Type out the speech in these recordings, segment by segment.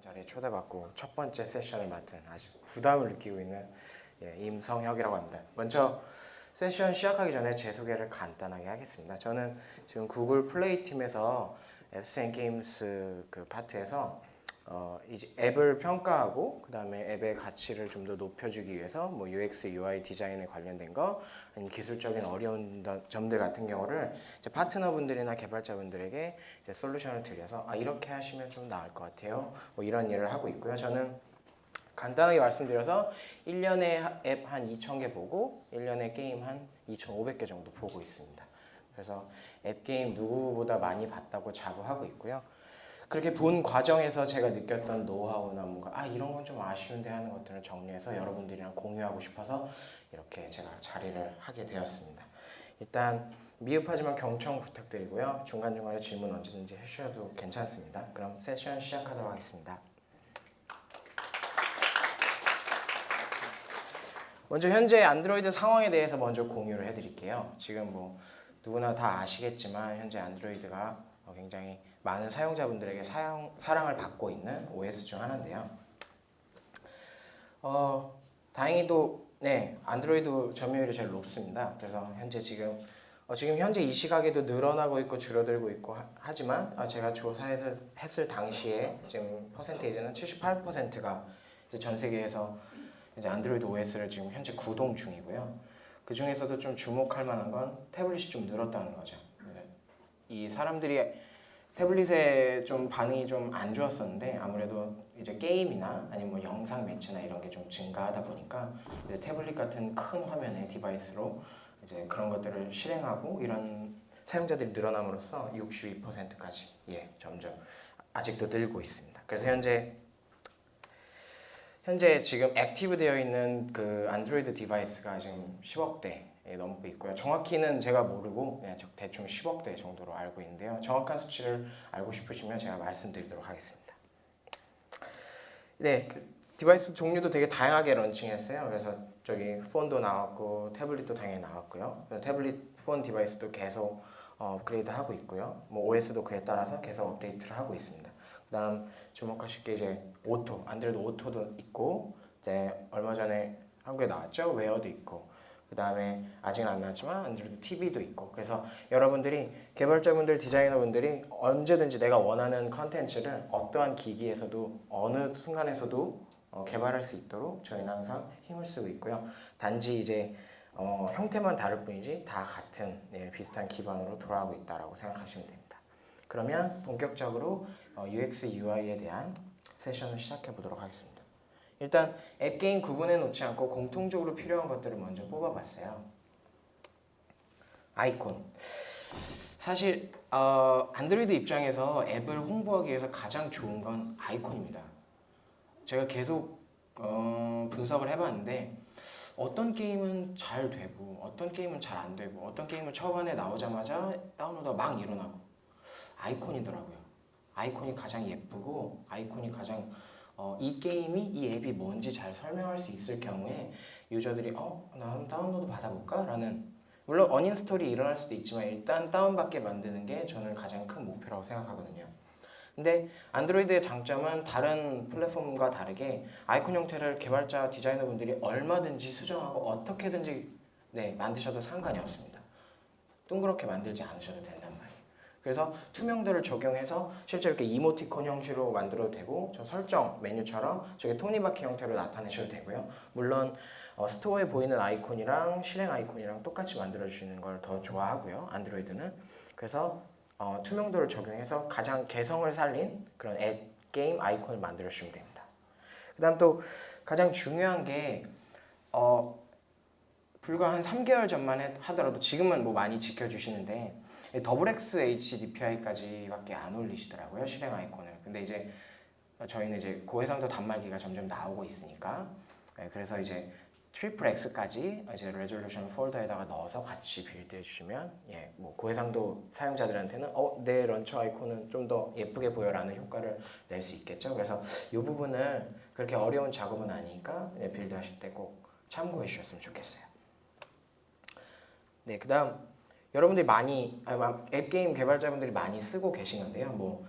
자리에 초대받고 첫 번째 세션을 맡은 아주 부담을 느끼고 있는 임성혁이라고 합니다. 먼저 세션 시작하기 전에 제 소개를 간단하게 하겠습니다. 저는 지금 구글 플레이 팀에서 앱스 앤 게임스 그 파트에서 이제 앱을 평가하고 그 다음에 앱의 가치를 좀 더 높여주기 위해서 뭐 UX, UI 디자인에 관련된 거 아니면 기술적인 어려운 점들 같은 경우를 이제 파트너분들이나 개발자분들에게 이제 솔루션을 드려서 이렇게 하시면 좀 나을 것 같아요. 뭐 이런 일을 하고 있고요. 저는 간단하게 말씀드려서 1년에 앱 한 2,000개 보고 1년에 게임 한 2,500개 정도 보고 있습니다. 그래서 앱 게임 누구보다 많이 봤다고 자부하고 있고요. 그렇게 본 과정에서 제가 느꼈던 노하우나 뭔가 이런 건 좀 아쉬운데 하는 것들을 정리해서 여러분들이랑 공유하고 싶어서 이렇게 제가 자리를 하게 되었습니다. 일단 미흡하지만 경청 부탁드리고요. 중간중간에 질문 언제든지 해주셔도 괜찮습니다. 그럼 세션 시작하도록 하겠습니다. 먼저 현재 안드로이드 상황에 대해서 먼저 공유를 해드릴게요. 지금 뭐 누구나 다 아시겠지만 현재 안드로이드가 굉장히 많은 사용자분들에게 사랑을 받고 있는 OS 중 하나인데요. 다행히도 안드로이드 점유율이 제일 높습니다. 그래서 현재 지금 현재 이 시각에도 늘어나고 있고 줄어들고 있고 하지만 제가 조사했을 당시에 지금 퍼센테이지는 78%가 전 세계에서 이제 안드로이드 OS를 지금 현재 구동 중이고요. 그 중에서도 좀 주목할 만한 건 태블릿이 좀 늘었다는 거죠. 이 사람들이 태블릿에 좀 반응이 좀 안 좋았었는데 아무래도 이제 게임이나 아니면 뭐 영상 매체나 이런 게 좀 증가하다 보니까 이제 태블릿 같은 큰 화면의 디바이스로 이제 그런 것들을 실행하고 이런 사용자들이 늘어남으로써 62%까지 점점 아직도 늘고 있습니다. 그래서 현재 지금 액티브 되어 있는 그 안드로이드 디바이스가 지금 10억 대 넘고 있고요. 정확히는 제가 모르고 그냥 대충 10억 대 정도로 알고 있는데요. 정확한 수치를 알고 싶으시면 제가 말씀드리도록 하겠습니다. 그 디바이스 종류도 되게 다양하게 런칭했어요. 그래서 저기 폰도 나왔고 태블릿도 당연히 나왔고요. 태블릿 폰 디바이스도 계속 업그레이드 하고 있고요. 뭐 OS도 그에 따라서 계속 업데이트를 하고 있습니다. 그다음 주목하실 게 이제 안드로이드 오토도 있고 이제 얼마 전에 한국에 나왔죠. 웨어도 있고 그 다음에 아직은 안 나왔지만 안드로이드 TV도 있고 그래서 여러분들이 개발자분들 디자이너분들이 언제든지 내가 원하는 컨텐츠를 어떠한 기기에서도 어느 순간에서도 개발할 수 있도록 저희는 항상 힘을 쓰고 있고요. 단지 이제 형태만 다를 뿐이지 다 같은 비슷한 기반으로 돌아가고 있다라고 생각하시면 됩니다. 그러면 본격적으로 UX, UI에 대한 세션을 시작해 보도록 하겠습니다. 일단 앱게임 구분해 놓지 않고 공통적으로 필요한 것들을 먼저 뽑아봤어요. 아이콘. 사실 안드로이드 입장에서 앱을 홍보하기 위해서 가장 좋은 건 아이콘입니다. 제가 계속 분석을 해봤는데 어떤 게임은 잘 되고 어떤 게임은 잘 안 되고 어떤 게임은 초반에 나오자마자 다운로드가 막 일어나고 아이콘이더라고요. 아이콘이 가장 예쁘고 아이콘이 가장 이 게임이 이 앱이 뭔지 잘 설명할 수 있을 경우에 유저들이 나 한번 다운로드 받아볼까? 라는 물론 어인스톨이 일어날 수도 있지만 일단 다운받게 만드는 게 저는 가장 큰 목표라고 생각하거든요. 근데 안드로이드의 장점은 다른 플랫폼과 다르게 아이콘 형태를 개발자 디자이너분들이 얼마든지 수정하고 어떻게든지 만드셔도 상관이 없습니다. 둥그렇게 만들지 않으셔도 된단 말이에요. 그래서 투명도를 적용해서 실제 이렇게 이모티콘 형식으로 만들어도 되고 저 설정 메뉴처럼 저게 톱니바퀴 형태로 나타내셔도 되고요. 물론 스토어에 보이는 아이콘이랑 실행 아이콘이랑 똑같이 만들어주시는 걸 더 좋아하고요. 안드로이드는. 그래서 투명도를 적용해서 가장 개성을 살린 그런 앱 게임 아이콘을 만들어주시면 됩니다. 그 다음 또 가장 중요한 게 불과 한 3개월 전만 하더라도 지금은 뭐 많이 지켜주시는데 XHDPI까지 밖에 안 올리시더라고요. 실행 아이콘을. 근데 이제 저희는 이제 고해상도 단말기가 점점 나오고 있으니까 그래서 이제 트리플 X까지 이제 레졸루션 폴더에다가 넣어서 같이 빌드해 주시면 뭐 고해상도 사용자들한테는 내 런처 아이콘은 좀 더 예쁘게 보여라는 효과를 낼 수 있겠죠. 그래서 이 부분을 그렇게 어려운 작업은 아니니까 빌드 하실 때 꼭 참고해 주셨으면 좋겠어요. 그 다음 여러분들이 많이 앱게임 개발자분들이 많이 쓰고 계시는데요. 뭐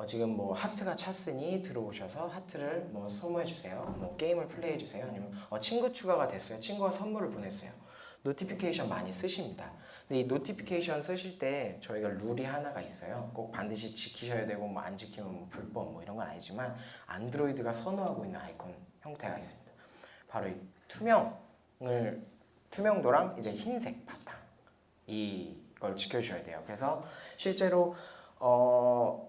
지금 뭐 하트가 찼으니 들어오셔서 하트를 뭐 소모해 주세요. 뭐 게임을 플레이해 주세요. 아니면 친구 추가가 됐어요. 친구가 선물을 보냈어요. 노티피케이션 많이 쓰십니다. 근데 이 노티피케이션 쓰실 때 저희가 룰이 하나가 있어요. 꼭 반드시 지키셔야 되고 뭐 안 지키면 뭐 불법 뭐 이런 건 아니지만 안드로이드가 선호하고 있는 아이콘 형태가 있습니다. 바로 이 투명도랑 이제 흰색 바탕 이걸 지켜주셔야 돼요. 그래서 실제로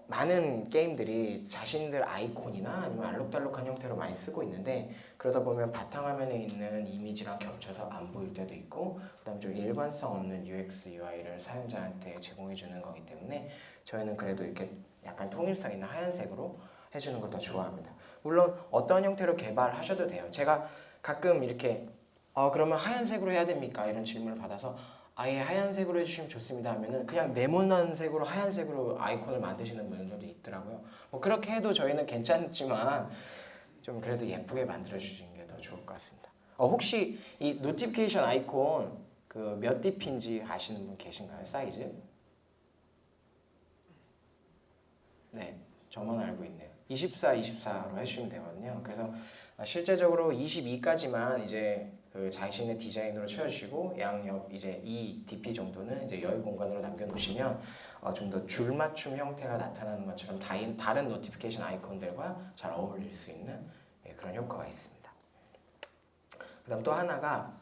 많은 게임들이 자신들 아이콘이나 아니면 알록달록한 형태로 많이 쓰고 있는데 그러다 보면 바탕화면에 있는 이미지랑 겹쳐서 안 보일 때도 있고 그다음에 좀 일관성 없는 UX, UI를 사용자한테 제공해 주는 거기 때문에 저희는 그래도 이렇게 약간 통일성 있는 하얀색으로 해주는 걸 더 좋아합니다. 물론 어떤 형태로 개발하셔도 돼요. 제가 가끔 이렇게 그러면 하얀색으로 해야 됩니까? 이런 질문을 받아서 아예 하얀색으로 해주시면 좋습니다 하면은 그냥 네모난 색으로 하얀색으로 아이콘을 만드시는 분들도 있더라고요. 뭐 그렇게 해도 저희는 괜찮지만 좀 그래도 예쁘게 만들어 주시는 게 더 좋을 것 같습니다. 혹시 이 노티피케이션 아이콘 그 몇 dp인지 아시는 분 계신가요? 사이즈? 네, 저만 알고 있네요. 24로 해주시면 되거든요. 그래서 실제적으로 22까지만 이제 그 자신의 디자인으로 채워주시고 양옆 이제 2dp 정도는 이제 여유 공간으로 남겨놓으시면 좀 더 줄맞춤 형태가 나타나는 것처럼 다른 노티피케이션 아이콘들과 잘 어울릴 수 있는 그런 효과가 있습니다. 그다음 또 하나가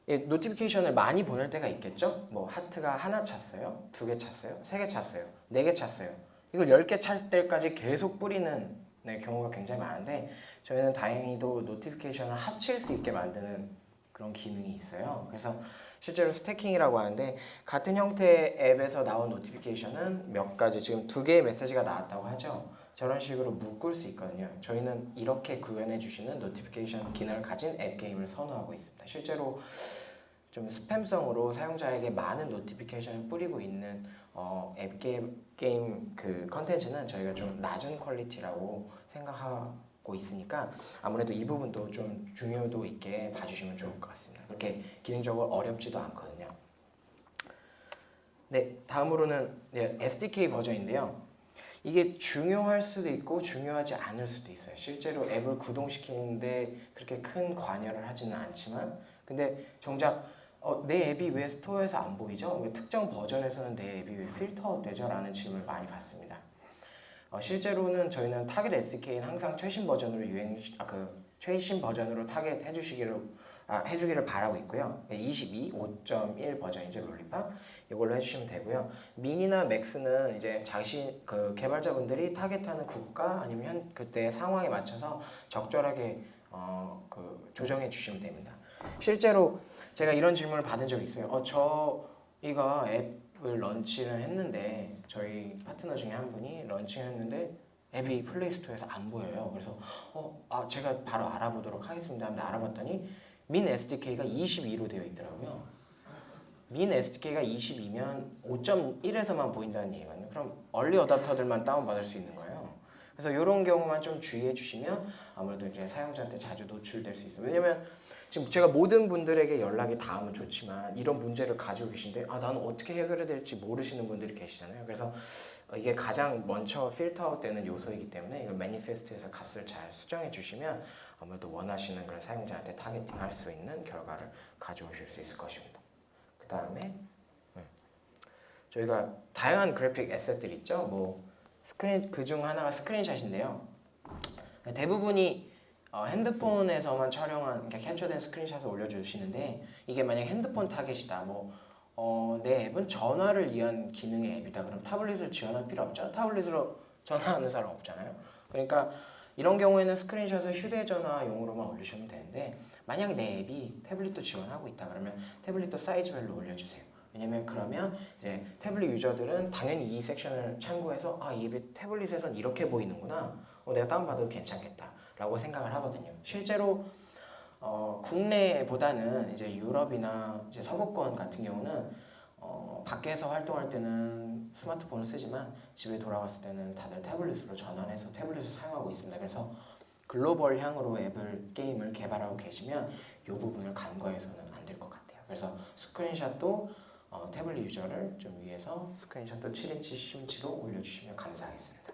노티피케이션을 많이 보낼 때가 있겠죠? 뭐 하트가 하나 찼어요, 2개 찼어요, 3개 찼어요, 4개 찼어요. 이걸 10개 찰 때까지 계속 뿌리는 경우가 굉장히 많은데 저희는 다행히도 노티피케이션을 합칠 수 있게 만드는 그런 기능이 있어요. 그래서 실제로 스태킹이라고 하는데 같은 형태의 앱에서 나온 노티피케이션은 몇 가지 지금 2개의 메시지가 나왔다고 하죠. 저런 식으로 묶을 수 있거든요. 저희는 이렇게 구현해 주시는 노티피케이션 기능을 가진 앱 게임을 선호하고 있습니다. 실제로 좀 스팸성으로 사용자에게 많은 노티피케이션을 뿌리고 있는 앱 게임 그 컨텐츠는 저희가 좀 낮은 퀄리티라고 생각하고 있으니까 아무래도 이 부분도 좀 중요도 있게 봐주시면 좋을 것 같습니다. 그렇게 기능적으로 어렵지도 않거든요. 네, 다음으로는 SDK 버전인데요. 이게 중요할 수도 있고 중요하지 않을 수도 있어요. 실제로 앱을 구동시키는데 그렇게 큰 관여를 하지는 않지만 근데 정작 내 앱이 왜 스토어에서 안 보이죠? 왜 특정 버전에서는 내 앱이 왜 필터 되죠? 라는 질문을 많이 받습니다. 실제로는 저희는 타겟 SDK는 항상 최신 버전으로 최신 버전으로 타겟 해주기를 바라고 있고요. 22, 5.1 버전이죠, 롤리팝. 이걸로 해주시면 되고요. 미니나 맥스는 이제 그 개발자분들이 타겟하는 국가 아니면 그때 상황에 맞춰서 적절하게 조정해 주시면 됩니다. 실제로 제가 이런 질문을 받은 적이 있어요. 저희가 앱을 런치를 했는데 저희 파트너 중에 한 분이 런칭했는데 앱이 플레이스토어에서 안 보여요. 그래서 제가 바로 알아보도록 하겠습니다 하는데 알아봤더니 민 SDK가 22로 되어 있더라고요. 민 SDK가 22면 5.1에서만 보인다는 얘기거든요. 그럼 얼리 어답터들만 다운받을 수 있는 거예요. 그래서 이런 경우만 좀 주의해 주시면 아무래도 이제 사용자한테 자주 노출될 수 있어요. 왜냐면 지금 제가 모든 분들에게 연락이 닿으면 좋지만 이런 문제를 가지고 계신데 나는 어떻게 해결해야 될지 모르시는 분들이 계시잖아요. 그래서 이게 가장 먼저 필터아웃 되는 요소이기 때문에 이걸 매니페스트에서 값을 잘 수정해 주시면 아무래도 원하시는 그런 사용자한테 타겟팅할 수 있는 결과를 가져오실 수 있을 것입니다. 그 다음에 저희가 다양한 그래픽 에셋들이 있죠. 뭐 그중 하나가 스크린샷인데요. 대부분이 핸드폰에서만 촬영한 캡처된 스크린샷을 올려주시는데 이게 만약 핸드폰 타겟이다 내 앱은 전화를 위한 기능의 앱이다 그럼 타블릿을 지원할 필요 없죠. 타블릿으로 전화하는 사람 없잖아요. 그러니까 이런 경우에는 스크린샷을 휴대전화용으로만 올리시면 되는데 만약 내 앱이 태블릿도 지원하고 있다 그러면 태블릿도 사이즈별로 올려주세요. 왜냐면 그러면 이제 태블릿 유저들은 당연히 이 섹션을 참고해서 이 앱이 태블릿에선 이렇게 보이는구나. 내가 다운받아도 괜찮겠다 라고 생각을 하거든요. 실제로 국내보다는 이제 유럽이나 이제 서구권 같은 경우는 밖에서 활동할 때는 스마트폰을 쓰지만 집에 돌아왔을 때는 다들 태블릿으로 전환해서 태블릿을 사용하고 있습니다. 그래서 글로벌 향으로 게임을 개발하고 계시면 이 부분을 간과해서는 안 될 것 같아요. 그래서 스크린샷도 태블릿 유저를 좀 위해서 스크린샷도 7인치, 10인치로 올려주시면 감사하겠습니다.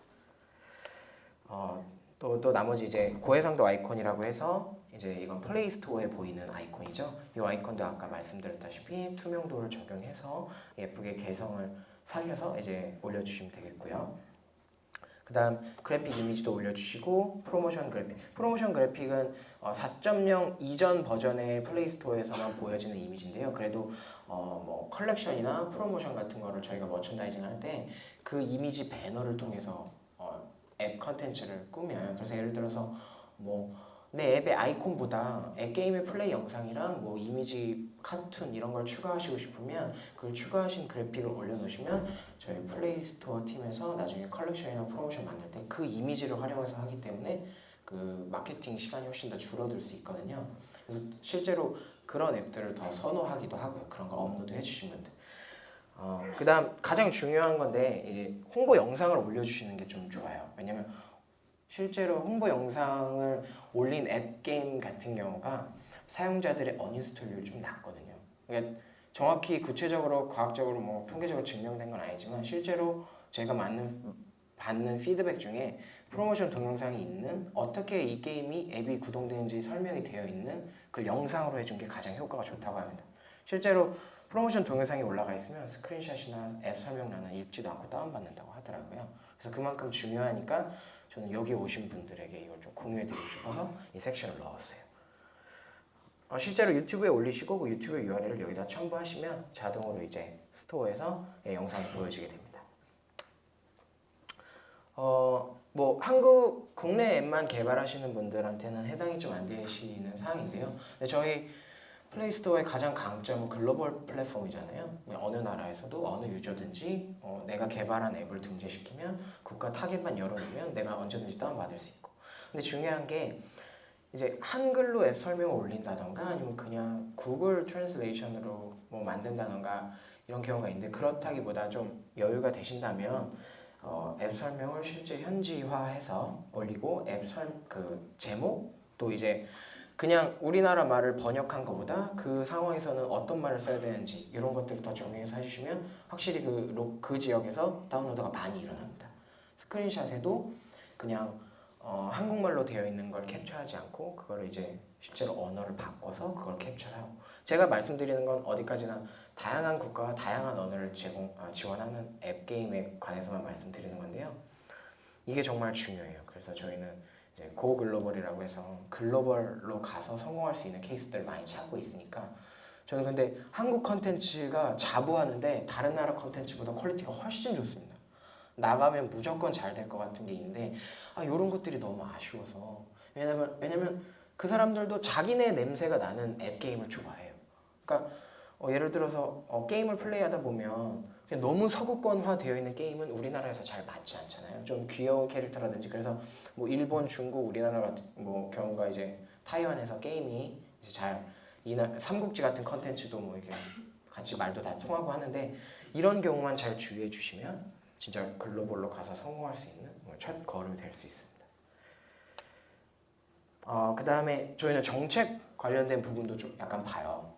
또 나머지 이제 고해상도 아이콘이라고 해서 이제 이건 플레이 스토어에 보이는 아이콘이죠. 이 아이콘도 아까 말씀드렸다시피 투명도를 적용해서 예쁘게 개성을 살려서 이제 올려주시면 되겠고요. 그 다음 그래픽 이미지도 올려주시고 프로모션 그래픽은 4.0 이전 버전의 플레이스토어에서만 보여지는 이미지인데요. 그래도 뭐 컬렉션이나 프로모션 같은 거를 저희가 머천다이징 할 때 그 이미지 배너를 통해서 앱 컨텐츠를 꾸며요. 그래서 예를 들어서 뭐 내 앱의 아이콘보다 앱 게임의 플레이 영상이랑 뭐 이미지, 카툰 이런 걸 추가하시고 싶으면 그 추가하신 그래픽을 올려놓으시면 저희 플레이스토어 팀에서 나중에 컬렉션이나 프로모션 만들 때 그 이미지를 활용해서 하기 때문에 그 마케팅 시간이 훨씬 더 줄어들 수 있거든요. 그래서 실제로 그런 앱들을 더 선호하기도 하고요. 그런 거 업로드 해주신 분들. 그 다음 가장 중요한 건데 이제 홍보 영상을 올려주시는 게 좀 좋아요. 왜냐면 실제로 홍보 영상을 올린 앱 게임 같은 경우가 사용자들의 언인스톨률이 좀 낮거든요. 그러니까 정확히 구체적으로 과학적으로 뭐 통계적으로 증명된 건 아니지만 실제로 제가 받는 피드백 중에 프로모션 동영상이 있는 어떻게 이 게임이 앱이 구동되는지 설명이 되어 있는 그 영상으로 해준 게 가장 효과가 좋다고 합니다. 실제로 프로모션 동영상이 올라가 있으면 스크린샷이나 앱 설명란은 읽지도 않고 다운받는다고 하더라고요. 그래서 그만큼 중요하니까 저는 여기 오신 분들에게 이걸 좀 공유해드리고 싶어서 이 섹션을 넣었어요. 실제로 유튜브에 올리시고 그 유튜브 URL을 여기다 첨부하시면 자동으로 이제 스토어에서 영상을 보여주게 됩니다. 뭐 한국 국내 앱만 개발하시는 분들한테는 해당이 좀 안 되시는 사항인데요. 근데 저희 플레이스토어의 가장 강점은 글로벌 플랫폼이잖아요. 어느 나라에서도 어느 유저든지 내가 개발한 앱을 등재시키면 국가 타겟만 열어두면 내가 언제든지 다운받을 수 있고. 근데 중요한 게 이제 한글로 앱 설명을 올린다던가 아니면 그냥 구글 트랜슬레이션으로 뭐 만든다던가 이런 경우가 있는데 그렇다기보다 좀 여유가 되신다면 앱 설명을 실제 현지화해서 올리고 그 제목 또 이제 그냥 우리나라 말을 번역한 것보다 그 상황에서는 어떤 말을 써야 되는지 이런 것들을 더 정리해서 해주시면 확실히 그 지역에서 다운로드가 많이 일어납니다. 스크린샷에도 그냥 한국말로 되어 있는 걸 캡처하지 않고 그거를 이제 실제로 언어를 바꿔서 그걸 캡처하고 제가 말씀드리는 건 어디까지나 다양한 국가와 다양한 언어를 지원하는 앱 게임에 관해서만 말씀드리는 건데요. 이게 정말 중요해요. 그래서 저희는 이제 고 글로벌이라고 해서 글로벌로 가서 성공할 수 있는 케이스들을 많이 찾고 있으니까 저는 근데 한국 컨텐츠가 자부하는데 다른 나라 컨텐츠보다 퀄리티가 훨씬 좋습니다. 나가면 무조건 잘 될 것 같은 게 있는데 이런 것들이 너무 아쉬워서 왜냐면 그 사람들도 자기네 냄새가 나는 앱 게임을 좋아해요. 그러니까 예를 들어서 게임을 플레이하다 보면 그냥 너무 서구권화 되어 있는 게임은 우리나라에서 잘 맞지 않잖아요. 좀 귀여운 캐릭터라든지 그래서 뭐 일본, 중국, 우리나라 같은 뭐 경우가 이제 타이완에서 게임이 이제 잘 삼국지 같은 컨텐츠도 뭐 이렇게 같이 말도 다 통하고 하는데 이런 경우만 잘 주의해 주시면 진짜 글로벌로 가서 성공할 수 있는 첫 걸음이 될 수 있습니다. 그 다음에 저희는 정책 관련된 부분도 좀 약간 봐요.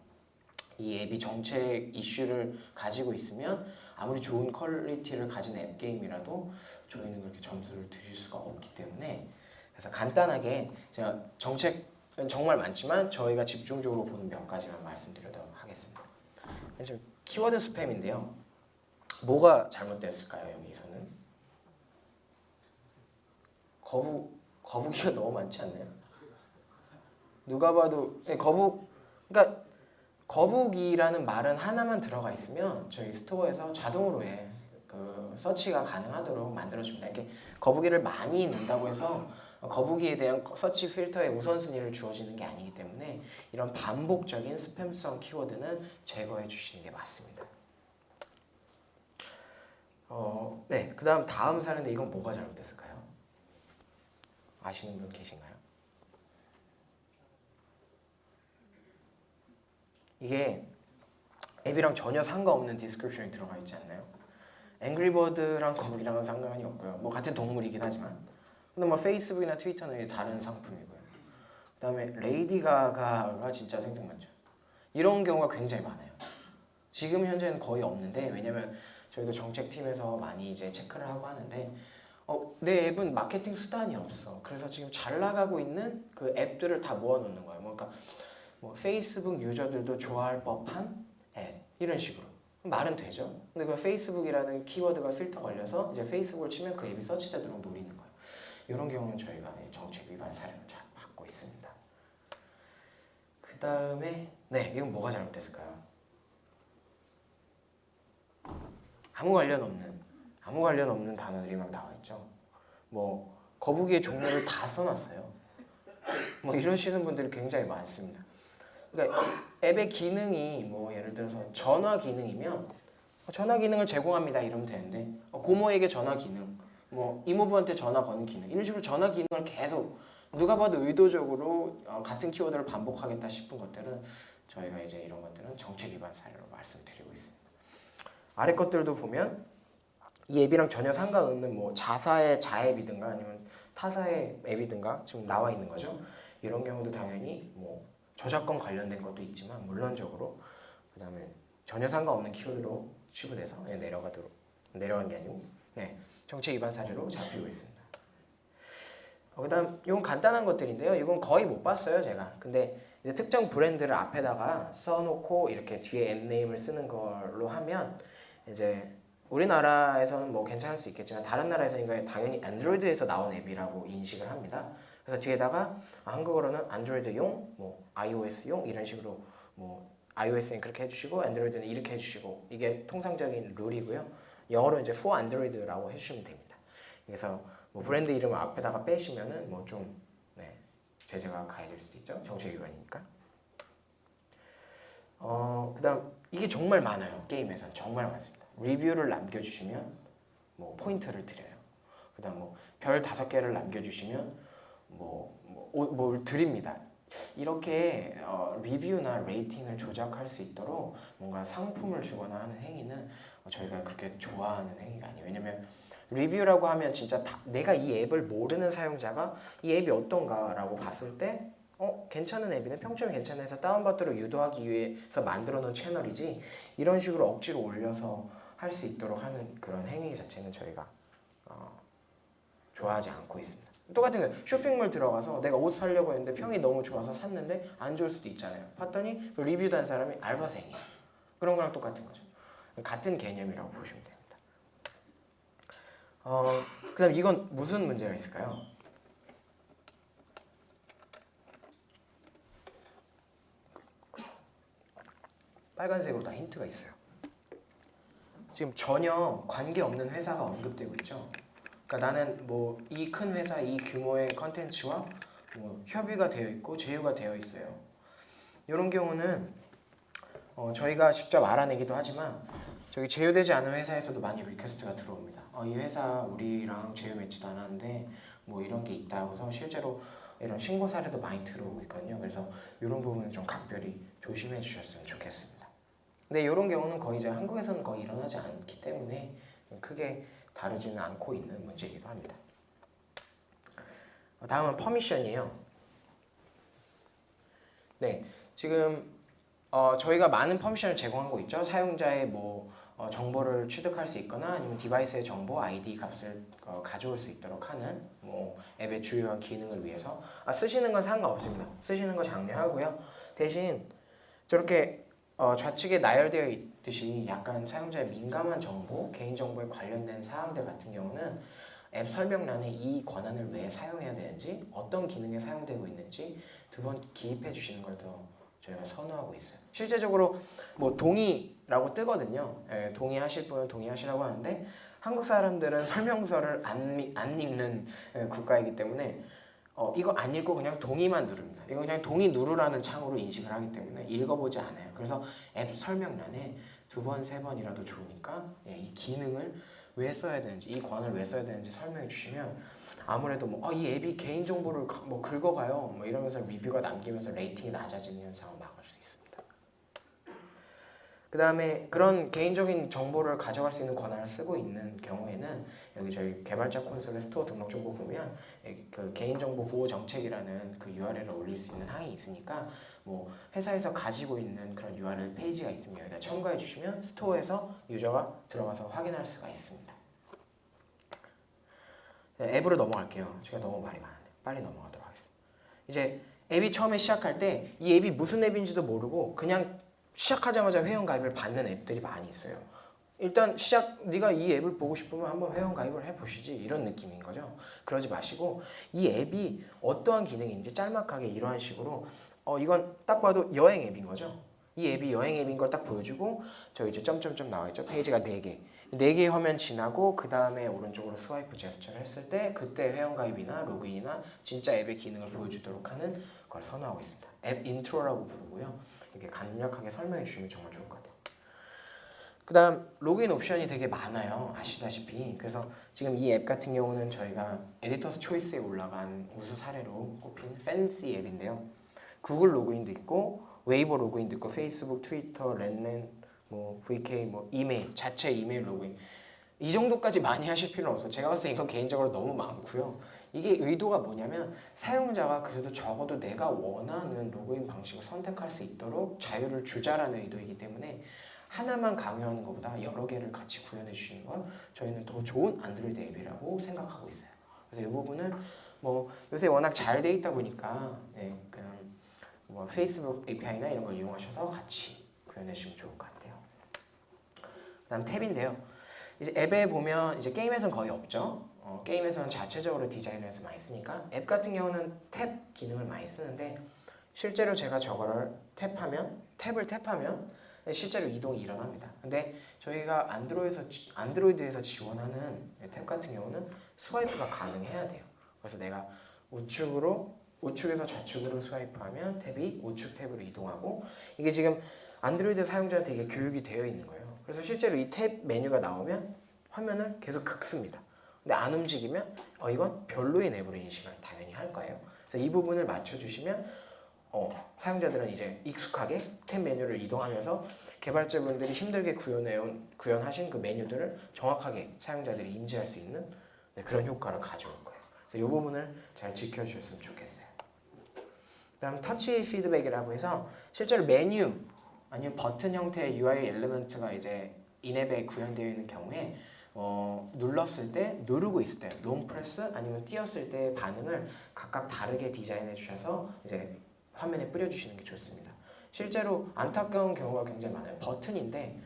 이 앱이 정책 이슈를 가지고 있으면 아무리 좋은 퀄리티를 가진 앱 게임이라도 저희는 그렇게 점수를 드릴 수가 없기 때문에 그래서 간단하게 제가 정책은 정말 많지만 저희가 집중적으로 보는 몇 가지만 말씀드리도록 하겠습니다. 지금 키워드 스팸인데요. 뭐가 잘못됐을까요? 여기서는 거북이가 너무 많지 않나요? 누가 봐도 그러니까 거북이라는 말은 하나만 들어가 있으면 저희 스토어에서 자동으로 그 서치가 가능하도록 만들어줍니다. 이렇게 거북이를 많이 넣는다고 해서 거북이에 대한 서치 필터에 우선순위를 주어지는 게 아니기 때문에 이런 반복적인 스팸성 키워드는 제거해 주시는 게 맞습니다. 네, 다음 사례인데 이건 뭐가 잘못됐을까요? 아시는 분 계신가요? 이게 앱이랑 전혀 상관없는 디스크립션이 들어가 있지 않나요? 앵그리버드랑 거북이랑은 상관이 없고요. 뭐 같은 동물이긴 하지만 근데 뭐 페이스북이나 트위터는 다른 상품이고요. 그 다음에 레이디 가가가 진짜 생뚱맞죠. 이런 경우가 굉장히 많아요. 지금 현재는 거의 없는데 왜냐면 저희도 정책팀에서 많이 이제 체크를 하고 하는데 내 앱은 마케팅 수단이 없어. 그래서 지금 잘 나가고 있는 그 앱들을 다 모아놓는 거예요. 그러니까 뭐 페이스북 유저들도 좋아할 법한 앱 이런 식으로 말은 되죠. 근데 그 페이스북이라는 키워드가 필터 걸려서 이제 페이스북을 치면 그 앱이 서치되도록 노리는 거예요. 이런 경우는 저희가 정책 위반 사례를 잘 받고 있습니다. 그 다음에 네 이건 뭐가 잘못됐을까요? 아무 관련 없는 단어들이 막 나와 있죠. 뭐 거북이의 종류를 다 써놨어요. 뭐 이러시는 분들이 굉장히 많습니다. 그러니까 앱의 기능이 뭐 예를 들어서 전화 기능이면 전화 기능을 제공합니다 이러면 되는데 고모에게 전화 기능, 뭐 이모부한테 전화 거는 기능 이런 식으로 전화 기능을 계속 누가 봐도 의도적으로 같은 키워드를 반복하겠다 싶은 것들은 저희가 이제 이런 것들은 정책 위반 사례로 말씀드리고 있습니다. 아래 것들도 보면 이 앱이랑 전혀 상관없는 뭐 자사의 자앱이든가 아니면 타사의 앱이든가 지금 나와 있는 거죠. 이런 경우도 당연히 뭐 저작권 관련된 것도 있지만 물론적으로 그 다음에 전혀 상관없는 키워드로 취급돼서 내려간 게 아니고 정책 위반 사례로 잡히고 있습니다. 그다음 이건 간단한 것들인데요. 이건 거의 못 봤어요 제가. 근데 이제 특정 브랜드를 앞에다가 써놓고 이렇게 뒤에 앱 네임을 쓰는 걸로 하면 이제 우리나라에서는 뭐 괜찮을 수 있겠지만 다른 나라에서는 당연히 안드로이드에서 나온 앱이라고 인식을 합니다. 그래서 뒤에다가 한국어로는 안드로이드용, 뭐 iOS용 이런 식으로 뭐 iOS는 그렇게 해주시고 안드로이드는 이렇게 해주시고 이게 통상적인 룰이고요. 영어로 이제 for Android라고 해주시면 됩니다. 그래서 뭐 브랜드 이름을 앞에다가 빼시면은 뭐 좀 제재가 가해질 수도 있죠. 정책 위반이니까. 그다음 이게 정말 많아요. 게임에서는 정말 많습니다. 리뷰를 남겨주시면 뭐 포인트를 드려요. 그다음 뭐 별 5개를 남겨주시면 뭘 드립니다. 이렇게 리뷰나 레이팅을 조작할 수 있도록 뭔가 상품을 주거나 하는 행위는 저희가 그렇게 좋아하는 행위가 아니에요. 왜냐면 리뷰라고 하면 진짜 내가 이 앱을 모르는 사용자가 이 앱이 어떤가라고 봤을 때 괜찮은 앱이네, 평점이 괜찮아 해서 다운받도록 유도하기 위해서 만들어 놓은 채널이지 이런 식으로 억지로 올려서 할 수 있도록 하는 그런 행위 자체는 저희가 좋아하지 않고 있습니다. 똑같은 거예요. 쇼핑몰 들어가서 내가 옷 사려고 했는데 평이 너무 좋아서 샀는데 안 좋을 수도 있잖아요. 봤더니 그 리뷰단 사람이 알바생이야. 그런 거랑 똑같은 거죠. 같은 개념이라고 보시면 됩니다. 그 다음 이건 무슨 문제가 있을까요? 빨간색으로 다 힌트가 있어요. 지금 전혀 관계없는 회사가 언급되고 있죠. 그러니까 나는 뭐 이 큰 회사, 이 규모의 컨텐츠와 뭐 협의가 되어 있고 제휴가 되어 있어요. 이런 경우는 저희가 직접 알아내기도 하지만 저기 제휴되지 않은 회사에서도 많이 리퀘스트가 들어옵니다. 이 회사 우리랑 제휴 맺지도 않았는데 뭐 이런 게 있다고 해서 실제로 이런 신고 사례도 많이 들어오고 있거든요. 그래서 이런 부분은 좀 각별히 조심해 주셨으면 좋겠습니다. 근데 이런 경우는 거의 이제 한국에서는 거의 일어나지 않기 때문에 크게 다루지는 않고 있는 문제이기도 합니다. 다음은 퍼미션이에요. 네, 지금 저희가 많은 퍼미션을 제공하고 있죠. 사용자의 정보를 취득할 수 있거나 아니면 디바이스의 정보, 아이디 값을 가져올 수 있도록 하는 앱의 주요한 기능을 위해서 쓰시는 건 상관없습니다. 쓰시는 거 장려하고요. 대신 저렇게 좌측에 나열되어 있듯이 약간 사용자의 민감한 정보, 개인정보에 관련된 사항들 같은 경우는 앱 설명란에 이 권한을 왜 사용해야 되는지, 어떤 기능에 사용되고 있는지 두 번 기입해 주시는 걸 더 저희가 선호하고 있어요. 실제적으로 뭐 동의라고 뜨거든요. 동의하실 분은 동의하시라고 하는데 한국 사람들은 설명서를 안 읽는 국가이기 때문에 이거 안 읽고 그냥 동의만 누릅니다. 이거 그냥 동의 누르라는 창으로 인식을 하기 때문에 읽어보지 않아요. 그래서 앱 설명란에 2번, 3번이라도 좋으니까 이 기능을 왜 써야 되는지, 이 권한을 왜 써야 되는지 설명해 주시면 아무래도 이 앱이 개인정보를 긁어가요. 이러면서 리뷰가 남기면서 레이팅이 낮아지는 현상을 막을 수 있습니다. 그 다음에 그런 개인적인 정보를 가져갈 수 있는 권한을 쓰고 있는 경우에는 여기 저희 개발자 콘솔의 스토어 등록 정보 보면 그 개인정보 보호 정책이라는 그 URL을 올릴 수 있는 항이 있으니까 뭐 회사에서 가지고 있는 그런 URL 페이지가 있으면 여기다 첨가해 주시면 스토어에서 유저가 들어가서 확인할 수가 있습니다. 앱으로 넘어갈게요. 제가 너무 말이 많은데 빨리 넘어가도록 하겠습니다. 이제 앱이 처음에 시작할 때 이 앱이 무슨 앱인지도 모르고 그냥 시작하자마자 회원가입을 받는 앱들이 많이 있어요. 일단 네가 이 앱을 보고 싶으면 한번 회원가입을 해보시지 이런 느낌인 거죠. 그러지 마시고 이 앱이 어떠한 기능인지 짤막하게 이러한 식으로 이건 딱 봐도 여행 앱인 거죠. 이 앱이 여행 앱인 걸 딱 보여주고 저 이제 점점점 나와있죠. 페이지가 4개. 4개의 화면 지나고 그 다음에 오른쪽으로 스와이프 제스처를 했을 때 그때 회원가입이나 로그인이나 진짜 앱의 기능을 보여주도록 하는 걸 선호하고 있습니다. 앱 인트로라고 부르고요. 이렇게 간략하게 설명해 주시면 정말 좋을 것 같아요. 그 다음 로그인 옵션이 되게 많아요. 아시다시피. 그래서 지금 이 앱 같은 경우는 저희가 에디터스 초이스에 올라간 우수 사례로 꼽힌 팬시 앱인데요. 구글 로그인도 있고 웨이버 로그인도 있고 페이스북, 트위터, 렌렌, 뭐 VK, 뭐 이메일, 자체 이메일 로그인 이 정도까지 많이 하실 필요는 없어요. 제가 봤을 때 이건 개인적으로 너무 많고요. 이게 의도가 뭐냐면 사용자가 그래도 적어도 내가 원하는 로그인 방식을 선택할 수 있도록 자유를 주자라는 의도이기 때문에 하나만 강요하는 것보다 여러 개를 같이 구현해 주시는 건 저희는 더 좋은 안드로이드 앱이라고 생각하고 있어요. 그래서 이 부분은 뭐 요새 워낙 잘 돼 있다 보니까 그냥 뭐 페이스북 API나 이런 걸 이용하셔서 같이 구현해 주시면 좋을 것 같아요. 그다음 탭인데요. 이제 앱에 보면 이제 게임에서는 거의 없죠. 게임에서는 자체적으로 디자인을 해서 많이 쓰니까 앱 같은 경우는 탭 기능을 많이 쓰는데 실제로 제가 저거를 탭을 탭하면 실제로 이동이 일어납니다. 근데 저희가 안드로이드에서 지원하는 탭 같은 경우는 스와이프가 가능해야 돼요. 그래서 내가 우측에서 좌측으로 스와이프하면 탭이 우측 탭으로 이동하고 이게 지금 안드로이드 사용자한테 이게 교육이 되어 있는 거예요. 그래서 실제로 이 탭 메뉴가 나오면 화면을 계속 긁습니다. 근데 안 움직이면 이건 별로인 앱으로 인식을 당연히 할 거예요. 그래서 이 부분을 맞춰주시면 사용자들은 이제 익숙하게 탭 메뉴를 이동하면서 개발자분들이 힘들게 구현하신 그 메뉴들을 정확하게 사용자들이 인지할 수 있는 그런 효과를 가져올 거예요. 그래서 이 부분을 잘 지켜주셨으면 좋겠어요. 그다음 터치 피드백이라고 해서 실제로 메뉴 아니면 버튼 형태의 UI 엘리먼트가 이제 인앱에 구현되어 있는 경우에 눌렀을 때 누르고 있을 때 롱 프레스 아니면 띄었을 때의 반응을 각각 다르게 디자인해 주셔서 이제 화면에 뿌려주시는 게 좋습니다. 실제로 안타까운 경우가 굉장히 많아요. 버튼인데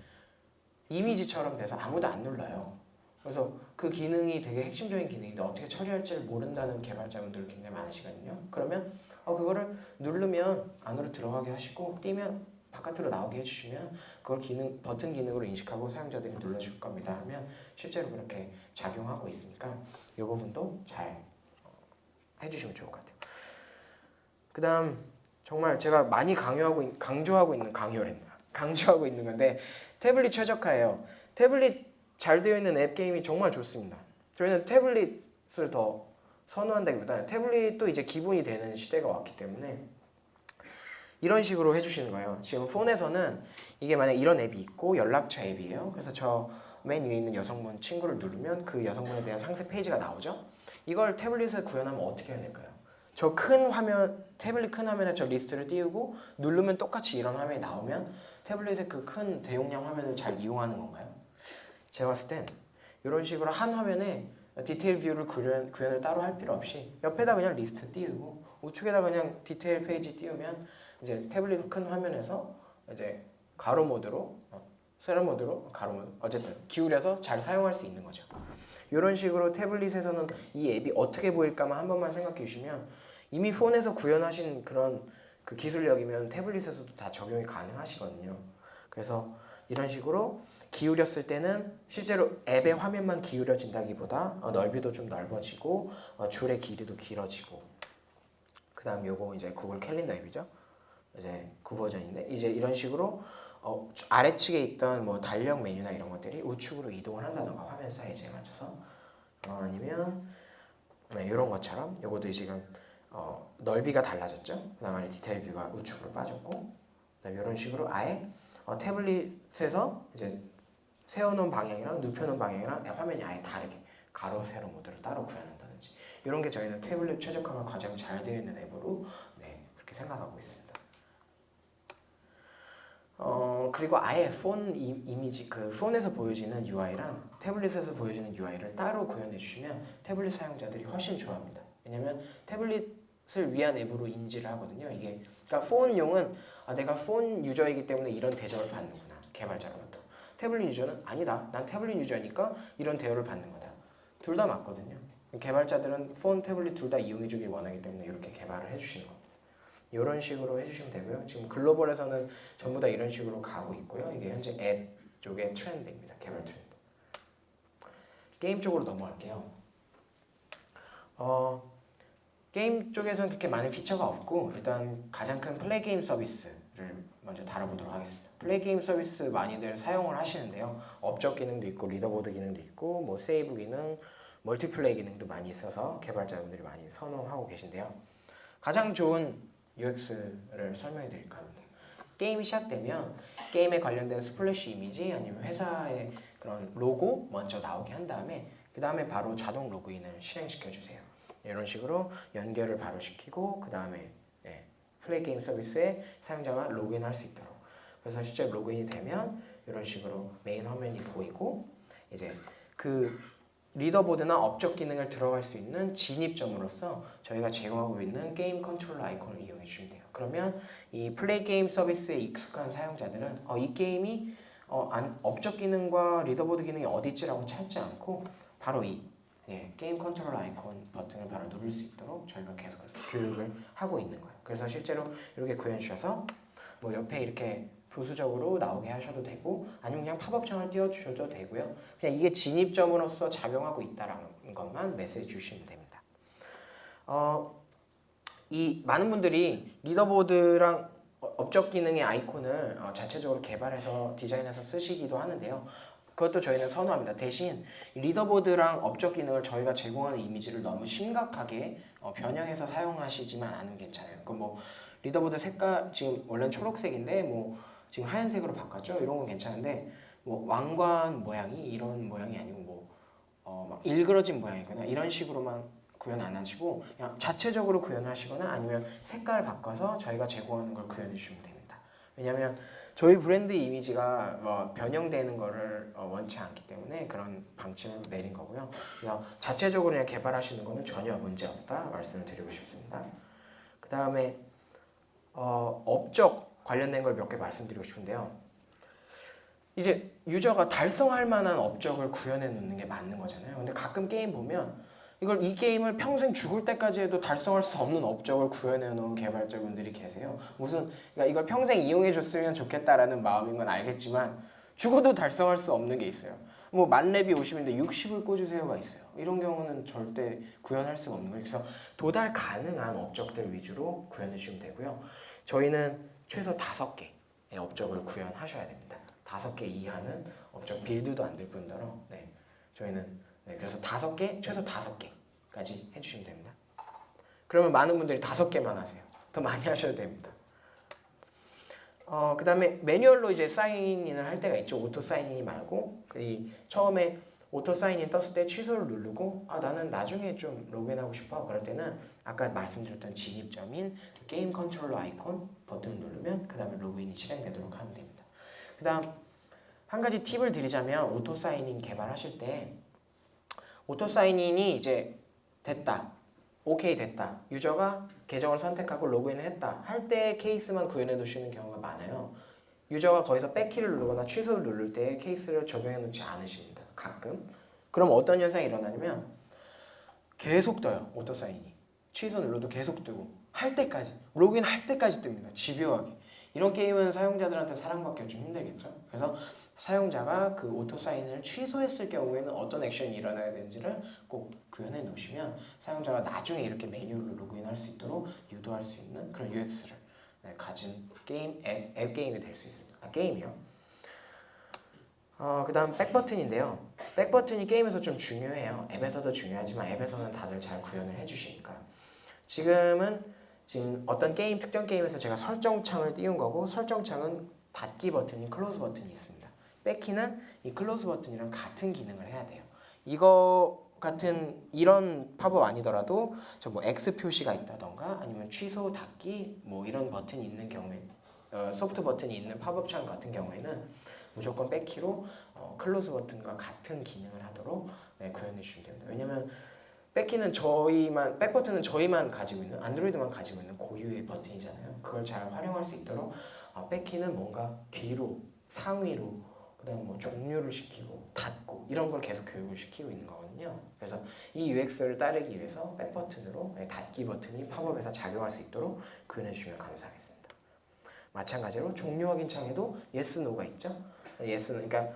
이미지처럼 돼서 아무도 안 눌러요. 그래서 그 기능이 되게 핵심적인 기능인데 어떻게 처리할지를 모른다는 개발자분들 굉장히 많으시거든요. 그러면 그거를 누르면 안으로 들어가게 하시고 띄면 바깥으로 나오게 해주시면 그걸 버튼 기능으로 인식하고 사용자들이 눌러줄 겁니다 하면 실제로 그렇게 작용하고 있으니까 이 부분도 잘 해주시면 좋을 것 같아요. 그 다음 정말 제가 많이 강조하고 있는 건데 태블릿 최적화예요. 태블릿 잘 되어 있는 앱 게임이 정말 좋습니다. 저희는 태블릿을 더 선호한다기보다는 태블릿도 이제 기본이 되는 시대가 왔기 때문에 이런 식으로 해주시는 거예요. 지금 폰에서는 이게 만약 이런 앱이 있고 연락처 앱이에요. 그래서 저 맨 위에 있는 여성분 친구를 누르면 그 여성분에 대한 상세 페이지가 나오죠. 이걸 태블릿에 구현하면 어떻게 해야 될까요? 저 큰 화면, 태블릿 큰 화면에 저 리스트를 띄우고 누르면 똑같이 이런 화면이 나오면 태블릿의 그 큰 대용량 화면을 잘 이용하는 건가요? 제가 봤을 땐 이런 식으로 한 화면에 디테일 뷰를 구현을 따로 할 필요 없이 옆에다 그냥 리스트 띄우고 우측에다 그냥 디테일 페이지 띄우면 이제 태블릿 큰 화면에서 이제 가로 모드로 세로 모드로 가로 모드 어쨌든 기울여서 잘 사용할 수 있는 거죠. 이런 식으로 태블릿에서는 이 앱이 어떻게 보일까만 한 번만 생각해 주시면 이미 폰에서 구현하신 그런 그 기술력이면 태블릿에서도 다 적용이 가능하시거든요. 그래서 이런 식으로 기울였을 때는 실제로 앱의 화면만 기울여진다기보다 넓이도 좀 넓어지고 줄의 길이도 길어지고 그 다음 요거 이제 구글 캘린더 앱이죠. 이제 9버전인데 이제 이런 식으로 아래측에 있던 뭐 달력 메뉴나 이런 것들이 우측으로 이동을 한다던가 화면 사이즈에 맞춰서 아니면 이런 것처럼 요것도 지금 넓이가 달라졌죠. 그다음 안에 디테일 뷰가 우측으로 빠졌고 이런 식으로 아예 태블릿에서 이제 세워놓은 방향이랑 눕혀놓은 방향이랑 화면이 아예 다르게 가로 세로 모드로 따로 구현한다든지 이런 게 저희는 태블릿 최적화가 가장 잘 되어 있는 앱으로 그렇게 생각하고 있습니다. 그리고 아예 폰 이미지 그 폰에서 보여지는 UI랑 태블릿에서 보여지는 UI를 따로 구현해 주시면 태블릿 사용자들이 훨씬 좋아합니다. 왜냐면 태블릿을 위한 앱으로 인지를 하거든요. 이게 그러니까 폰용은 내가 폰 유저이기 때문에 이런 대접을 받는구나. 개발자로부터. 태블릿 유저는 아니다. 난 태블릿 유저니까 이런 대우를 받는 거다. 둘 다 맞거든요. 개발자들은 폰, 태블릿 둘 다 이용해 주길 원하기 때문에 이렇게 개발을 해 주시는 겁니다. 이런 식으로 해주시면 되고요. 지금 글로벌에서는 전부 다 이런 식으로 가고 있고요. 이게 현재 앱 쪽의 트렌드입니다. 개발 트렌드. 게임 쪽으로 넘어갈게요. 게임 쪽에서는 그렇게 많은 피처가 없고 일단 가장 큰 플레이 게임 서비스를 먼저 다뤄보도록 하겠습니다. 플레이 게임 서비스 많이들 사용을 하시는데요. 업적 기능도 있고 리더보드 기능도 있고 뭐 세이브 기능, 멀티플레이 기능도 많이 있어서 개발자분들이 많이 선호하고 계신데요. 가장 좋은 UX를 설명해 드릴까 합니다. 게임이 시작되면 게임에 관련된 스플래시 이미지 아니면 회사의 그런 로고 먼저 나오게 한 다음에 그 다음에 바로 자동 로그인을 실행시켜 주세요. 이런 식으로 연결을 바로 시키고 그 다음에 플레이 게임 서비스에 사용자가 로그인할 수 있도록. 그래서 실제 로그인이 되면 이런 식으로 메인 화면이 보이고 이제 그 리더보드나 업적 기능을 들어갈 수 있는 진입점으로서 저희가 제공하고 있는 게임 컨트롤러 아이콘을 이용해 주시면 돼요. 그러면 이 플레이 게임 서비스에 익숙한 사용자들은 이 게임이 업적 기능과 리더보드 기능이 어디 있지라고 찾지 않고 바로 이 게임 컨트롤러 아이콘 버튼을 바로 누를 수 있도록 저희가 계속 교육을 하고 있는 거예요. 그래서 실제로 이렇게 구현해 주셔서 뭐 옆에 이렇게 부수적으로 나오게 하셔도 되고 아니면 그냥 팝업 창을 띄워주셔도 되고요. 그냥 이게 진입점으로서 작용하고 있다라는 것만 메시지 주시면 됩니다. 이 많은 분들이 리더보드랑 업적 기능의 아이콘을 자체적으로 개발해서 디자인해서 쓰시기도 하는데요. 그것도 저희는 선호합니다. 대신 리더보드랑 업적 기능을 저희가 제공하는 이미지를 너무 심각하게 변형해서 사용하시지만 않으면 괜찮아요. 그 뭐 리더보드 색깔 지금 원래는 초록색인데 뭐 지금 하얀색으로 바꿨죠. 이런 건 괜찮은데 뭐 왕관 모양이 이런 모양이 아니고 막 일그러진 모양이거나 이런 식으로만 구현 안 하시고 그냥 자체적으로 구현하시거나 아니면 색깔 바꿔서 저희가 제공하는 걸 구현해 주시면 됩니다. 왜냐하면 저희 브랜드 이미지가 변형되는 거를 원치 않기 때문에 그런 방침을 내린 거고요. 그냥 자체적으로 그냥 개발하시는 거는 전혀 문제 없다 말씀을 드리고 싶습니다. 그 다음에 업적 관련된 걸 몇 개 말씀드리고 싶은데요. 이제 유저가 달성할 만한 업적을 구현해 놓는 게 맞는 거잖아요. 근데 가끔 게임 보면 이 게임을 평생 죽을 때까지 해도 달성할 수 없는 업적을 구현해 놓은 개발자분들이 계세요. 그러니까 이걸 평생 이용해 줬으면 좋겠다라는 마음인 건 알겠지만 죽어도 달성할 수 없는 게 있어요. 뭐 만렙이 50인데 60을 꽂으세요가 있어요. 이런 경우는 절대 구현할 수가 없는 거예요. 그래서 도달 가능한 업적들 위주로 구현해 주시면 되고요. 저희는 최소 5개의 업적을 구현하셔야 됩니다. 5개 이하는 업적 빌드도 안 될 뿐더러 저희는 그래서 5개, 최소 5개까지 해주시면 됩니다. 그러면 많은 분들이 5개만 하세요. 더 많이 하셔도 됩니다. 그 다음에 매뉴얼로 이제 사인인을 할 때가 있죠. 오토 사인인 말고 처음에 오토 사인인 떴을 때 취소를 누르고 나는 나중에 좀 로그인하고 싶어. 그럴 때는 아까 말씀드렸던 진입점인 게임 컨트롤러 아이콘 버튼을 누르면 그 다음에 로그인이 실행되도록 하면 됩니다. 그 다음 한 가지 팁을 드리자면 오토 사인인 개발하실 때 오토 사인인이 이제 됐다. 오케이 됐다. 유저가 계정을 선택하고 로그인을 했다. 할 때 케이스만 구현해 놓으시는 경우가 많아요. 유저가 거기서 백키를 누르거나 취소를 누를 때 케이스를 적용해 놓지 않으십니다. 가끔. 그럼 어떤 현상이 일어나냐면 계속 떠요. 오토 사인이. 취소 눌러도 계속 뜨고 할 때까지 로그인 할 때까지 뜹니다. 집요하게. 이런 게임은 사용자들한테 사랑받기가 좀 힘들겠죠. 그래서 사용자가 그 오토 사인을 취소했을 경우에는 어떤 액션이 일어나야 되는지를 꼭 구현해 놓으시면 사용자가 나중에 이렇게 메뉴로 로그인할 수 있도록 유도할 수 있는 그런 UX를 가진 앱 게임이 될 수 있습니다. 게임이요. 그 다음 백버튼인데요. 백버튼이 게임에서 좀 중요해요. 앱에서도 중요하지만 앱에서는 다들 잘 구현을 해주시니까. 지금 어떤 게임, 특정 게임에서 제가 설정창을 띄운 거고 설정창은 닫기 버튼이 클로즈 버튼이 있습니다. 백키는 이 클로즈 버튼이랑 같은 기능을 해야 돼요. 이거 같은 이런 팝업 아니더라도 저 뭐 X 표시가 있다던가 아니면 취소 닫기 뭐 이런 버튼이 있는 경우에 소프트 버튼이 있는 팝업 창 같은 경우에는 무조건 백키로 클로즈 버튼과 같은 기능을 하도록 구현해 주시면 됩니다. 왜냐면 백키는 백 버튼은 저희만 가지고 있는, 안드로이드만 가지고 있는 고유의 버튼이잖아요. 그걸 잘 활용할 수 있도록 백키는 뭔가 뒤로, 상위로, 그다음 뭐 종료를 시키고 닫고 이런 걸 계속 교육을 시키고 있는 거거든요. 그래서 이 UX를 따르기 위해서 백 버튼으로 닫기 버튼이 팝업에서 작용할 수 있도록 구현해 주시면 감사하겠습니다. 마찬가지로 종료 확인 창에도 yes, no가 있죠. yes는 그러니까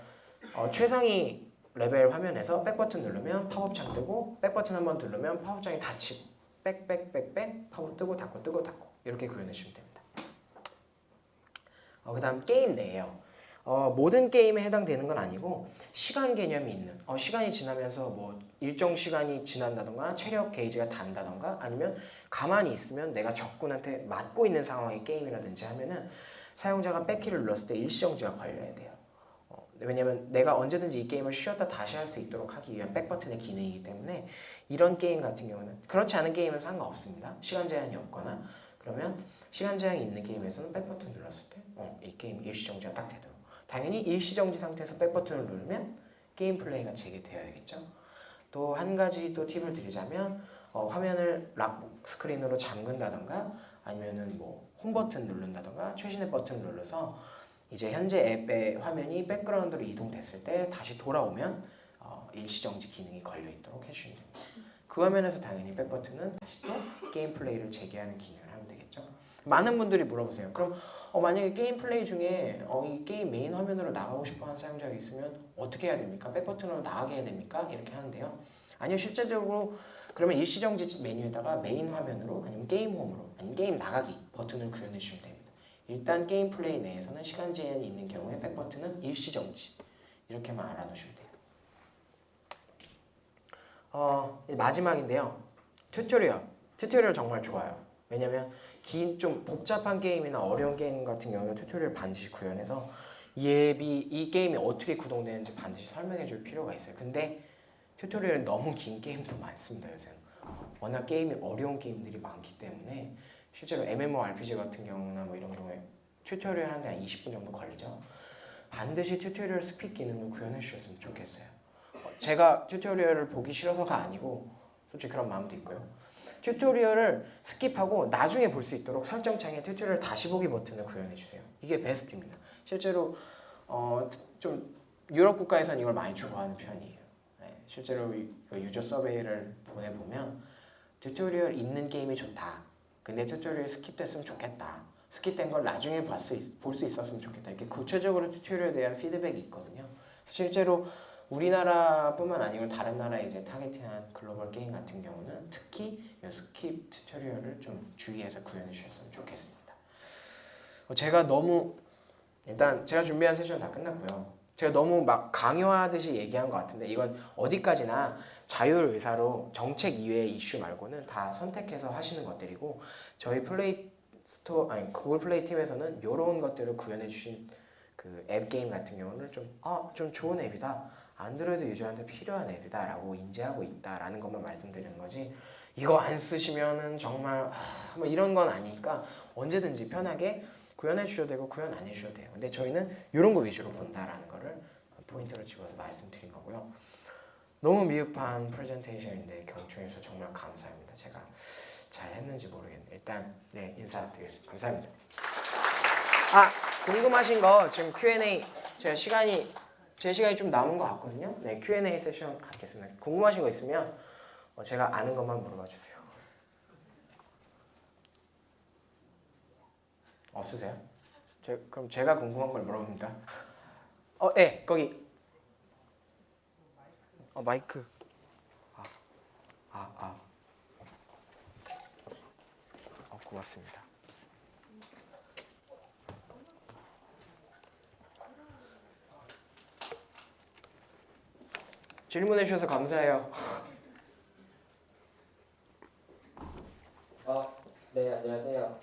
최상위 레벨 화면에서 백 버튼 누르면 팝업 창 뜨고 백 버튼 한번 누르면 팝업 창이 닫히고 백 팝업 뜨고 닫고 이렇게 구현해 주시면 됩니다. 그다음 게임 내에요. 모든 게임에 해당되는 건 아니고 시간 개념이 있는 시간이 지나면서 뭐 일정 시간이 지난다던가 체력 게이지가 단다던가 아니면 가만히 있으면 내가 적군한테 맞고 있는 상황의 게임이라든지 하면은 사용자가 백키를 눌렀을 때 일시정지가 걸려야 돼요. 왜냐면 내가 언제든지 이 게임을 쉬었다 다시 할 수 있도록 하기 위한 백 버튼의 기능이기 때문에 이런 게임 같은 경우는 그렇지 않은 게임은 상관없습니다. 시간 제한이 없거나 그러면 시간 제한이 있는 게임에서는 백 버튼 눌렀을 때 이 게임 일시정지가 딱 되도록 당연히 일시정지 상태에서 백 버튼을 누르면 게임 플레이가 재개되어야겠죠. 또 한 가지 또 팁을 드리자면 화면을 락 스크린으로 잠근다던가 아니면은 뭐 홈 버튼 누른다던가 최신의 버튼을 눌러서 이제 현재 앱의 화면이 백그라운드로 이동됐을 때 다시 돌아오면 일시정지 기능이 걸려 있도록 해주시면 됩니다. 그 화면에서 당연히 백 버튼은 다시 또 게임 플레이를 재개하는 기능을 하면 되겠죠. 많은 분들이 물어보세요. 그럼 만약에 게임 플레이 중에 이 게임 메인 화면으로 나가고 싶어하는 사용자가 있으면 어떻게 해야 됩니까? 백 버튼으로 나가게 해야 됩니까? 이렇게 하는데요. 아니요, 실제적으로 그러면 일시정지 메뉴에다가 메인 화면으로 아니면 게임 홈으로 아니면 게임 나가기 버튼을 구현해 주시면 됩니다. 일단 게임 플레이 내에서는 시간 제한이 있는 경우에 백 버튼은 일시정지 이렇게만 알아두시면 돼요. 마지막인데요. 튜토리얼 정말 좋아요. 왜냐면 긴 좀 복잡한 게임이나 어려운 게임 같은 경우는 튜토리얼 반드시 구현해서 이 게임이 어떻게 구동되는지 반드시 설명해 줄 필요가 있어요. 근데 튜토리얼은 너무 긴 게임도 많습니다. 요새는 워낙 게임이 어려운 게임들이 많기 때문에 실제로 MMORPG 같은 경우나 뭐 이런 경우에 튜토리얼 하는데 한 20분 정도 걸리죠. 반드시 튜토리얼 스킵 기능을 구현해 주셨으면 좋겠어요. 제가 튜토리얼을 보기 싫어서가 아니고 솔직히 그런 마음도 있고요. 튜토리얼을 스킵하고 나중에 볼 수 있도록 설정창에 튜토리얼 다시 보기 버튼을 구현해 주세요. 이게 베스트입니다. 실제로 좀 유럽 국가에서는 이걸 많이 추구하는 편이에요. 실제로 유저 서베이를 보내보면 튜토리얼 있는 게임이 좋다. 근데 튜토리얼 스킵됐으면 좋겠다. 스킵된 걸 나중에 볼 수 있었으면 좋겠다. 이렇게 구체적으로 튜토리얼에 대한 피드백이 있거든요. 실제로 우리나라뿐만 아니고 다른 나라에 이제 타겟팅한 글로벌 게임 같은 경우는 특히 이 스킵 튜토리얼을 좀 주의해서 구현해 주셨으면 좋겠습니다. 일단 제가 준비한 세션 다 끝났고요. 제가 너무 막 강요하듯이 얘기한 것 같은데 이건 어디까지나 자율 의사로 정책 이외의 이슈 말고는 다 선택해서 하시는 것들이고 저희 구글 플레이 팀에서는 이런 것들을 구현해 주신 그 앱 게임 같은 경우는 좀 좋은 앱이다. 안드로이드 유저한테 필요한 앱이다 라고 인지하고 있다라는 것만 말씀드리는 거지 이거 안 쓰시면은 정말 뭐 이런 건 아니니까 언제든지 편하게 구현해 주셔도 되고 구현 안 해주셔도 돼요. 근데 저희는 이런 거 위주로 본다라는 거를 포인트로 집어서 말씀드린 거고요. 너무 미흡한 프레젠테이션인데 경청해 주셔서 정말 감사합니다. 제가 잘 했는지 모르겠네요. 일단 인사드리겠습니다. 감사합니다. 궁금하신 거 지금 Q&A 제 시간이 좀 남은 것 같거든요. Q&A 세션 갖겠습니다. 궁금하신 거 있으면 제가 아는 것만 물어봐 주세요. 없으세요? 그럼 제가 궁금한 걸 물어봅니다. 네, 거기. 마이크. 고맙습니다. 질문해 주셔서 감사해요. 네, 안녕하세요.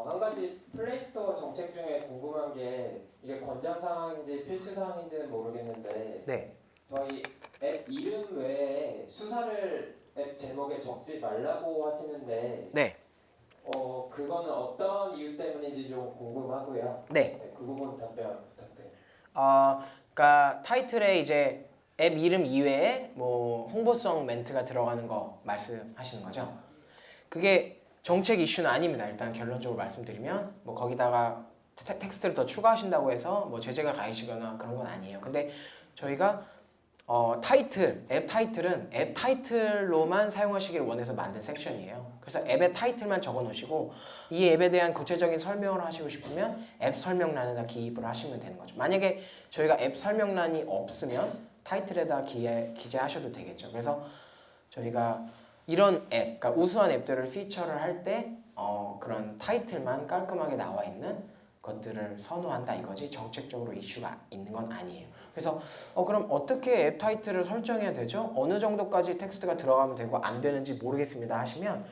한 가지 플레이스토어 정책 중에 궁금한 게 이게 권장사항인지 필수사항인지는 모르겠는데 네. 저희 앱 이름 외에 수사를 앱 제목에 적지 말라고 하시는데 네. 그거는 어떤 이유 때문인지 좀 궁금하고요. 네. 네, 그 부분 답변 부탁드립니다. 그러니까 타이틀에 이제 앱 이름 이외에 뭐 홍보성 멘트가 들어가는 거 말씀하시는 거죠? 그게 정책 이슈는 아닙니다. 일단 결론적으로 말씀드리면 뭐 거기다가 텍스트를 더 추가하신다고 해서 뭐 제재가 가해지거나 그런 건 아니에요. 근데 저희가 앱 타이틀은 앱 타이틀로만 사용하시길 원해서 만든 섹션이에요. 그래서 앱의 타이틀만 적어 놓으시고 이 앱에 대한 구체적인 설명을 하시고 싶으면 앱 설명란에다 기입을 하시면 되는 거죠. 만약에 저희가 앱 설명란이 없으면 타이틀에다 기재하셔도 되겠죠. 그래서 저희가 이런 앱, 그러니까 우수한 앱들을 피처를 할 때 그런 타이틀만 깔끔하게 나와 있는 것들을 선호한다 이거지 정책적으로 이슈가 있는 건 아니에요. 그래서 그럼 어떻게 앱 타이틀을 설정해야 되죠? 어느 정도까지 텍스트가 들어가면 되고 안 되는지 모르겠습니다 하시면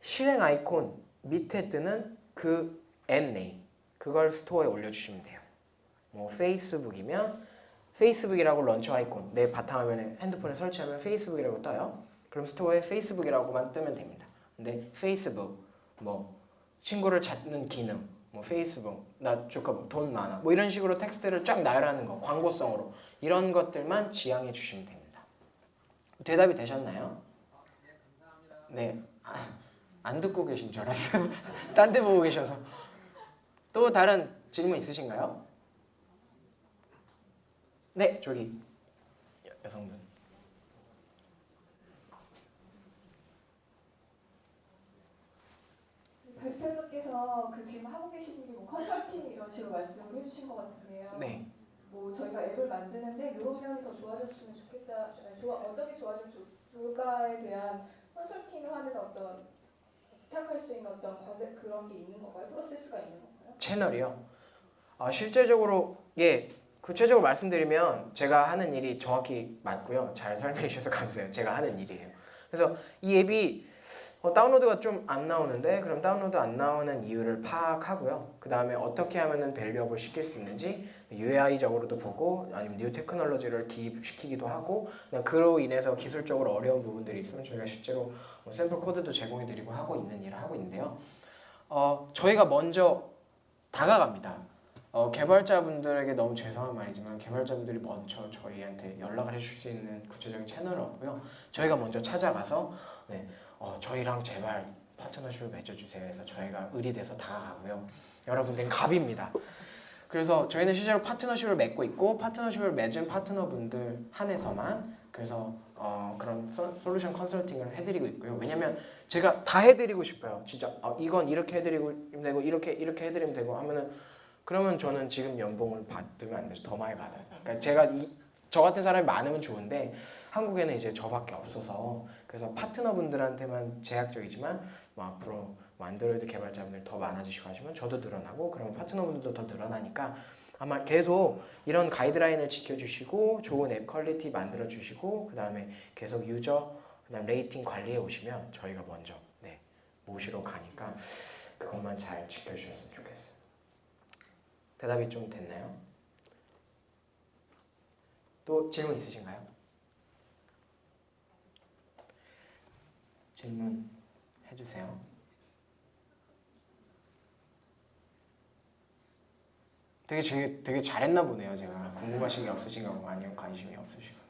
실행 아이콘 밑에 뜨는 그 앱 네임 그걸 스토어에 올려주시면 돼요. 뭐 페이스북이면 페이스북이라고 런처 아이콘 내 바탕화면에 핸드폰에 설치하면 페이스북이라고 떠요. 그럼 스토어에 페이스북이라고만 뜨면 됩니다. 근데 페이스북 뭐 친구를 찾는 기능 뭐 페이스북 나 조금 돈 많아 뭐 이런 식으로 텍스트를 쫙 나열하는 거 광고성으로 이런 것들만 지향해 주시면 됩니다. 대답이 되셨나요? 네. 안 듣고 계신 줄 알았어요. 딴 데 보고 계셔서. 또 다른 질문 있으신가요? 네, 저기 여성분. 대표님께서 그 지금 하고 계신 일이 뭐 컨설팅 이런 식으로 말씀을 해주신 것 같은데요. 네. 뭐 저희가 앱을 만드는데 이런 면이 더 좋아졌으면 좋겠다. 어떤 게 좋아지면 좋을까에 대한 컨설팅을 하는 어떤 부탁할 수 있는 어떤 과제 그런 게 있는 건가요? 프로세스가 있는 건가요? 채널이요. 실제적으로 구체적으로 말씀드리면 제가 하는 일이 정확히 맞고요. 잘 설명해 주셔서 감사해요. 제가 하는 일이에요. 그래서 이 앱이 다운로드가 좀 안 나오는데 그럼 다운로드 안 나오는 이유를 파악하고요. 그 다음에 어떻게 하면은 밸류업을 시킬 수 있는지 UI적으로도 보고 아니면 뉴 테크놀로지를 기입시키기도 하고 그로 인해서 기술적으로 어려운 부분들이 있으면 저희가 실제로 샘플 코드도 제공해드리고 하고 있는 일을 하고 있는데요. 저희가 먼저 다가갑니다. 개발자분들에게 너무 죄송한 말이지만 개발자분들이 먼저 저희한테 연락을 해줄 수 있는 구체적인 채널은 없고요. 저희가 먼저 찾아가서 저희랑 제발 파트너십을 맺어주세요 해서 저희가 의리돼서 다가가고요. 여러분들은 갑입니다. 그래서 저희는 실제로 파트너십을 맺고 있고 파트너십을 맺은 파트너분들 한해서만 그래서 그런 솔루션 컨설팅을 해드리고 있고요. 왜냐면 제가 다 해드리고 싶어요. 진짜 이건 이렇게 해드리고 되고 이렇게 해드리면 되고 하면은 그러면 저는 지금 연봉을 받으면 안 되죠. 더 많이 받아요. 그러니까 저 같은 사람이 많으면 좋은데 한국에는 이제 저밖에 없어서 그래서 파트너분들한테만 제약적이지만 앞으로 안드로이드 개발자분들이 더 많아지시고 하시면 저도 늘어나고 그러면 파트너분들도 더 늘어나니까 아마 계속 이런 가이드라인을 지켜주시고 좋은 앱 퀄리티 만들어주시고 그 다음에 계속 유저 그다음 레이팅 관리해 오시면 저희가 먼저 모시러 가니까 그것만 잘 지켜주셨으면 좋겠어요. 대답이 좀 됐나요? 또 질문 있으신가요? 질문 해주세요. 되게 잘했나 보네요. 제가 궁금하신 게 없으신가 보고 아니면 관심이 없으시구나.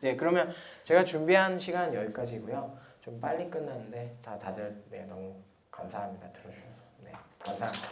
네, 그러면 제가 준비한 시간 여기까지고요. 좀 빨리 끝났는데 다들 너무 감사합니다. 들어주셔서. 네, 감사합니다.